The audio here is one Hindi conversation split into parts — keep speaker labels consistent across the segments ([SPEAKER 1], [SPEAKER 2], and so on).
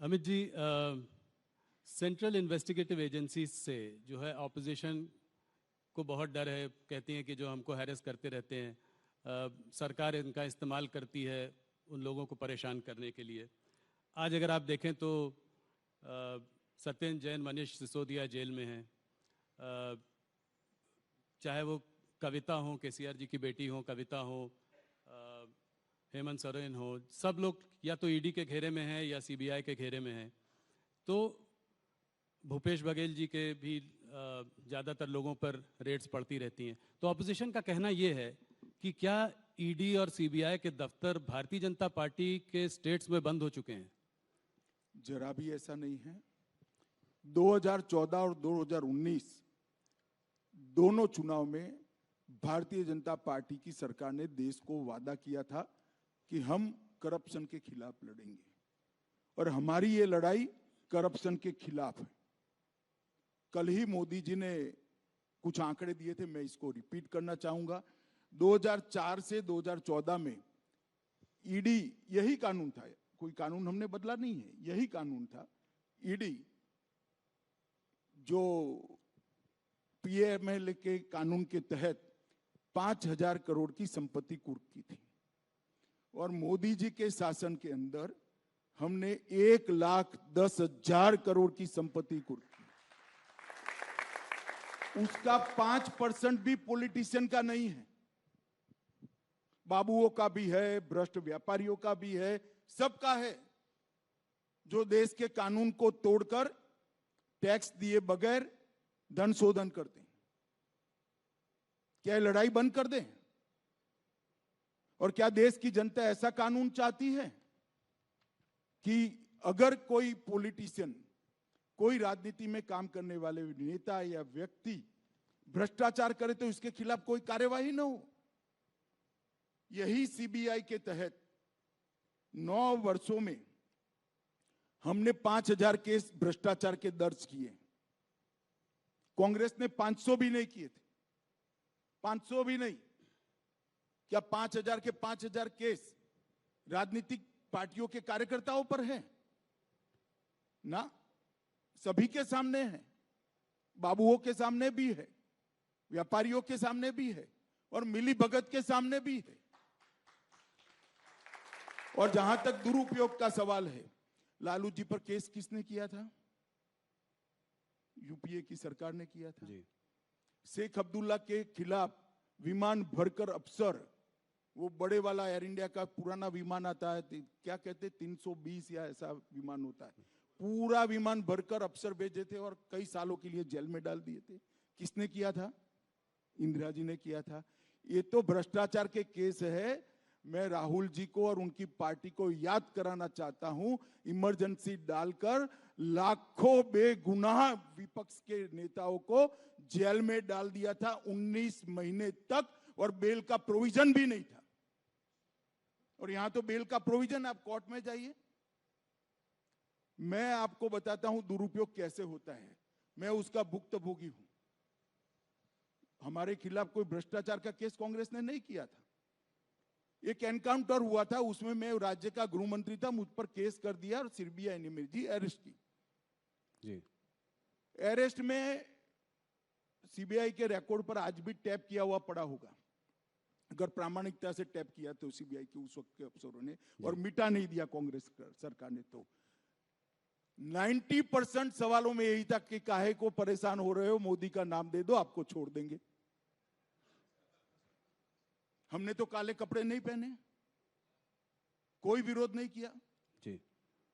[SPEAKER 1] Amit ji, central investigative agency से जो है ऑपोजिशन को बहुत डर है। कहती हैं कि जो हमको हैरेस करते रहते हैं, सरकार इनका इस्तेमाल करती है उन लोगों को परेशान करने के लिए। आज अगर आप देखें तो सत्येंद्र जैन, मनीष सिसोदिया जेल में हैं। चाहे वो कविता हो, केसीआर जी की बेटी हो कविता हो, हेमंत सोरेन हो, सब लोग या तो ईडी के घेरे में हैं या सीबीआई के घेरे में हैं। तो भूपेश बघेल जी के भी ज़्यादातर लोगों पर रेड्स पड़ती रहती हैं। तो ऑपोजिशन का कहना ये है कि क्या ईडी और सीबीआई के दफ्तर भारतीय जनता पार्टी के स्टेट्स में बंद हो चुके हैं?
[SPEAKER 2] जरा भी ऐसा नहीं है। 2014 और 2019 दोनों चुनाव में भारतीय जनता पार्टी की सरकार ने देश को वादा किया था कि हम करप्शन के खिलाफ लड़ेंगे, और हमारी ये लड़ाई करप्शन के खिलाफ है। कल ही मोदी जी ने कुछ आंकड़े दिए थे, मैं इसको रिपीट करना चाहूंगा। 2004 से 2014 में ईडी, यही कानून था, कोई कानून हमने बदला नहीं है, यही कानून था। ईडी जो पीएमएल के कानून के तहत 5,000 करोड़ की संपत्ति कुर्क की थी, और मोदी जी के शासन के अंदर हमने 1,10,000 करोड़ की संपत्ति कुर्क की। उसका 5% भी पॉलिटिशियन का नहीं है, बाबुओं का भी है, भ्रष्ट व्यापारियों का भी है, सबका है, जो देश के कानून को तोड़कर टैक्स दिए बगैर धन शोधन करते हैं। क्या लड़ाई बंद कर दें? और क्या देश की जनता ऐसा कानून चाहती है कि अगर कोई पॉलिटिशियन, कोई राजनीति में काम करने वाले नेता या व्यक्ति भ्रष्टाचार करे तो इसके खिलाफ कोई कार्यवाही न हो? यही सीबीआई के तहत 9 वर्षों में हमने 5,000 केस भ्रष्टाचार के दर्ज किए। कांग्रेस ने 500 भी नहीं किए थे, 500 भी नहीं। क्या 5,000 के 5,000 केस राजनीतिक पार्टियों के कार्यकर्ताओं पर है? ना, सभी के सामने है, बाबुओं के सामने भी है, व्यापारियों के सामने भी है, और मिली भगत के सामने भी है। और जहां तक दुरुपयोग का सवाल है, लालू जी पर केस किसने किया था? यूपीए की सरकार ने किया था जी। शेख अब्दुल्ला के खिलाफ विमान भरकर अफसर, वो बड़े वाला एयर इंडिया का पुराना विमान आता है, क्या कहते 320 या ऐसा विमान होता है, पूरा विमान भरकर अफसर भेजे थे और कई सालों के लिए जेल में डाल दिए थे। किसने किया था? इंदिरा जी ने किया था। ये तो भ्रष्टाचार के केस है। मैं राहुल जी को और उनकी पार्टी को याद कराना चाहता हूं, इमरजेंसी डालकर लाखों बेगुनाह विपक्ष के नेताओं को जेल में डाल दिया था 19 महीने तक, और बेल का प्रोविजन भी नहीं था। और यहां तो बेल का प्रोविजन, आप कोर्ट में जाइए। मैं आपको बताता हूं दुरुपयोग कैसे होता है, मैं उसका भुक्तभोगी हूं। हमारे खिलाफ कोई भ्रष्टाचार का केस कांग्रेस ने नहीं किया था। एक एनकाउंटर हुआ था, उसमें मैं राज्य का गृह मंत्री था, मुझ पर केस कर दिया और सीबीआई ने मेरी अरेस्ट की जी। अरेस्ट में सीबीआई के रिकॉर्ड पर आज भी टैप किया हुआ पड़ा होगा, अगर प्रामाणिकता से टैप किया तो सीबीआई के उस वक्त के अफसरों ने, और मिटा नहीं दिया कांग्रेस सरकार ने। तो 90% सवालों में यही था कि काहे को परेशान हो रहे हो, मोदी का नाम दे दो आपको छोड़ देंगे। हमने तो काले कपड़े नहीं पहने, कोई विरोध नहीं किया जी।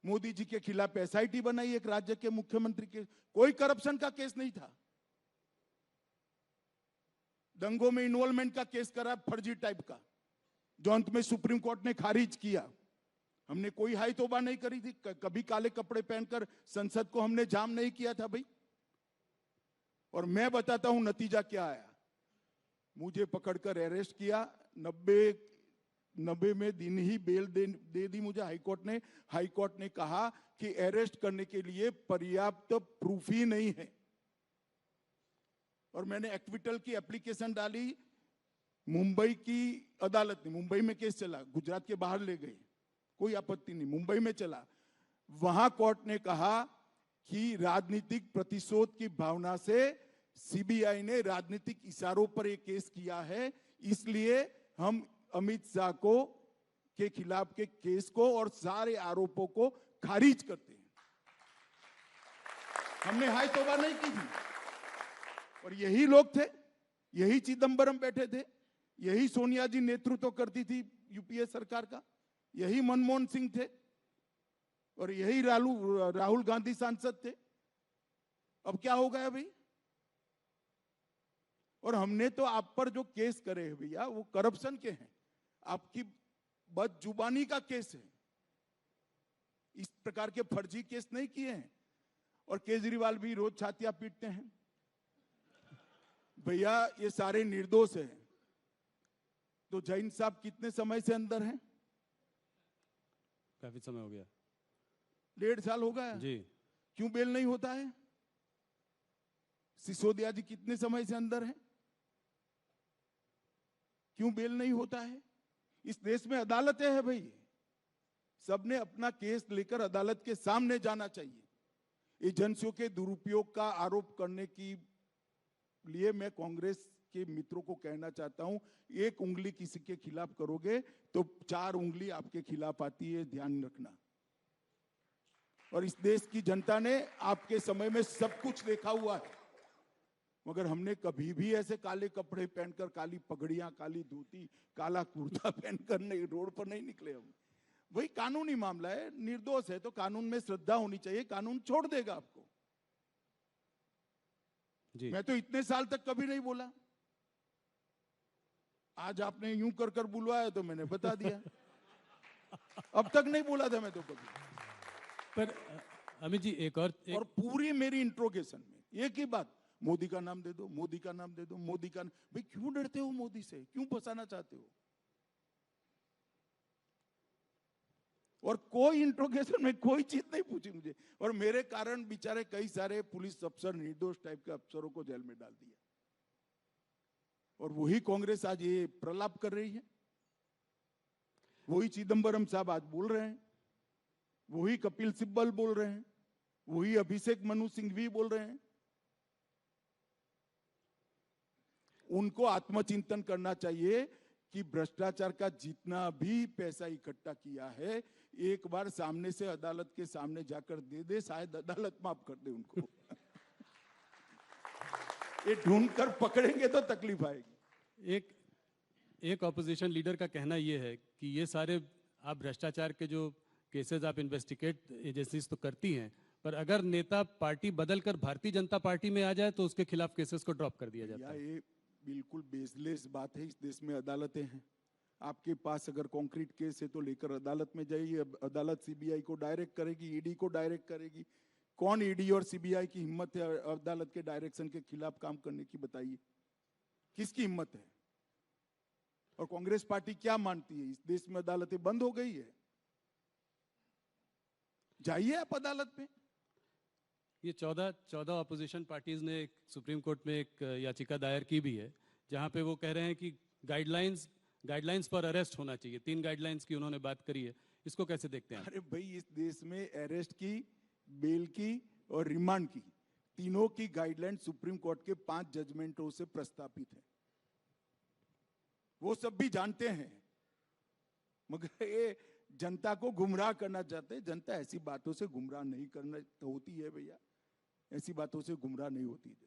[SPEAKER 2] मोदी जी के खिलाफ एसआईटी बनाई एक राज्य के मुख्यमंत्री के, कोई करप्शन का केस नहीं था। दंगों में इन्वॉल्वमेंट का केस करा, फर्जी टाइप का, जो अंत में सुप्रीम कोर्ट ने खारिज किया। हमने कोई हाई तौबा नहीं करी थी, कभी काले कपड़े पहनकर संसद को हमने जाम नहीं किया था भाई। और मैं बताता हूं नतीजा क्या आया। मुझे पकड़कर अरेस्ट किया, 90 में दिन ही बेल दे दी मुझे हाईकोर्ट ने। हाईकोर्ट ने कहा कि अरेस्ट करने के लिए पर्याप्त प्रूफ ही नहीं है, और मैंने एक्विटल की एप्लीकेशन डाली। मुंबई की अदालत ने, मुंबई में केस चला, गुजरात के बाहर ले गए, कोई आपत्ति नहीं, मुंबई में चला। वहां कोर्ट ने कहा कि राजनीतिक प्रतिशोध की भावना से सीबीआई ने राजनीतिक इशारों पर एक केस किया है, इसलिए हम अमित शाह को के खिलाफ के केस को और सारे आरोपों को खारिज करते हैं। हमने हाय तौबा नहीं की थी। और यही लोग थे, यही चिदंबरम बैठे थे, यही सोनिया जी नेतृत्व करती थी यूपीए सरकार का, यही मनमोहन सिंह थे और यही राहुल गांधी सांसद थे। अब क्या हो गया भाई? और हमने तो आप पर जो केस करे हैं भैया वो करप्शन के हैं, आपकी बदजुबानी का केस है। इस प्रकार के फर्जी केस नहीं किए हैं। और केजरीवाल भी रोज छातियां पीटते हैं। भैया ये सारे निर्दोष हैं। तो जैन साहब कितने समय से अंदर हैं?
[SPEAKER 1] काफी समय हो गया,
[SPEAKER 2] 1.5 साल हो गया
[SPEAKER 1] जी।
[SPEAKER 2] क्यों बेल नहीं होता है? सिसोदिया जी कितने समय से अंदर हैं? क्यों बेल नहीं होता है? इस देश में अदालतें हैं भाई, सबने अपना केस लेकर अदालत के सामने जाना चाहिए। एजेंसियों के दुरुपयोग का आरोप करने की लिए मैं कांग्रेस के मित्रों को कहना चाहता हूं, एक उंगली किसी के खिलाफ करोगे तो 4 उंगली आपके खिलाफ आती है, ध्यान रखना। और इस देश की जनता ने आपके समय में सब कुछ देखा हुआ है, मगर हमने कभी भी ऐसे काले कपड़े पहनकर, काली पगड़ियां, काली धोती, काला कुर्ता पहनकर नहीं, रोड पर नहीं निकले हम। वही कानूनी मामला है, निर्दोष है तो कानून में श्रद्धा होनी चाहिए, कानून छोड़ देगा आपको।
[SPEAKER 1] जी।
[SPEAKER 2] मैं तो इतने साल तक कभी नहीं बोला, आज आपने यूं कर कर बुलवाया तो मैंने बता दिया। अब तक नहीं बोला था मैं तो कभी।
[SPEAKER 1] पर अमित जी
[SPEAKER 2] और पूरी मेरी इंट्रोगेशन में एक ही बात, मोदी का नाम दे दो, मोदी का नाम दे दो, मोदी का। भाई क्यों डरते हो मोदी से? क्यों फंसाना चाहते हो? और कोई इंट्रोगेशन में कोई चीज नहीं पूछी मुझे, और मेरे कारण बेचारे कई सारे पुलिस अफसर, निर्दोष टाइप के अफसरों को जेल में डाल दिया। और वही कांग्रेस आज ये प्रलाप कर रही है, वही चिदंबरम साहब आज बोल रहे हैं, वही कपिल सिब्बल बोल रहे हैं, वही अभिषेक मनु सिंघवी बोल रहे हैं। उनको आत्मचिंतन करना चाहिए कि भ्रष्टाचार का जितना भी पैसा इकट्ठा किया है, एक बार सामने से अदालत के सामने जाकर दे दे, शायद अदालत माफ कर दे उनको। ये ढूंढ कर पकड़ेंगे तो तकलीफ आएगी।
[SPEAKER 1] एक ऑपोजिशन लीडर का कहना यह है कि ये सारे आप भ्रष्टाचार के जो केसेस आप इन्वेस्टिगेट एजेंसीज तो करती हैं, पर अगर नेता पार्टी बदलकर भारतीय जनता पार्टी में आ जाए तो उसके खिलाफ केसेस को ड्रॉप कर दिया जाता है।
[SPEAKER 2] ये बिल्कुल बेसलेस बात है। इस देश में अदालतें हैं, आपके पास अगर कॉन्क्रीट केस है तो लेकर अदालत में जाइए, अदालत सीबीआई को डायरेक्ट करेगी, ईडी को डायरेक्ट करेगी। कौन ईडी और सीबीआई की हिम्मत है अदालत के डायरेक्शन के खिलाफ काम करने की? बताइए, किसकी हिम्मत है? और कांग्रेस पार्टी क्या मानती है? इस देश में अदालतें बंद हो गई है, जाइए आप अदालत में।
[SPEAKER 1] ये 14 ऑपोजिशन पार्टीज ने सुप्रीम कोर्ट में एक याचिका दायर की भी है, जहां पे वो कह रहे हैं कि गाइडलाइंस पर अरेस्ट होना चाहिए। 3 गाइडलाइंस की उन्होंने बात करी है, इसको कैसे देखते हैं?
[SPEAKER 2] अरे भाई, इस देश में अरेस्ट की, बेल की और रिमांड की, तीनों की गाइडलाइन सुप्रीम कोर्ट के 5 जजमेंटों से प्रस्तावित है। वो सब भी जानते हैं, मगर ये जनता को गुमराह करना चाहते हैं। जनता ऐसी बातों से गुमराह नहीं करना होती है भैया, ऐसी बातों से गुमराह नहीं होती है।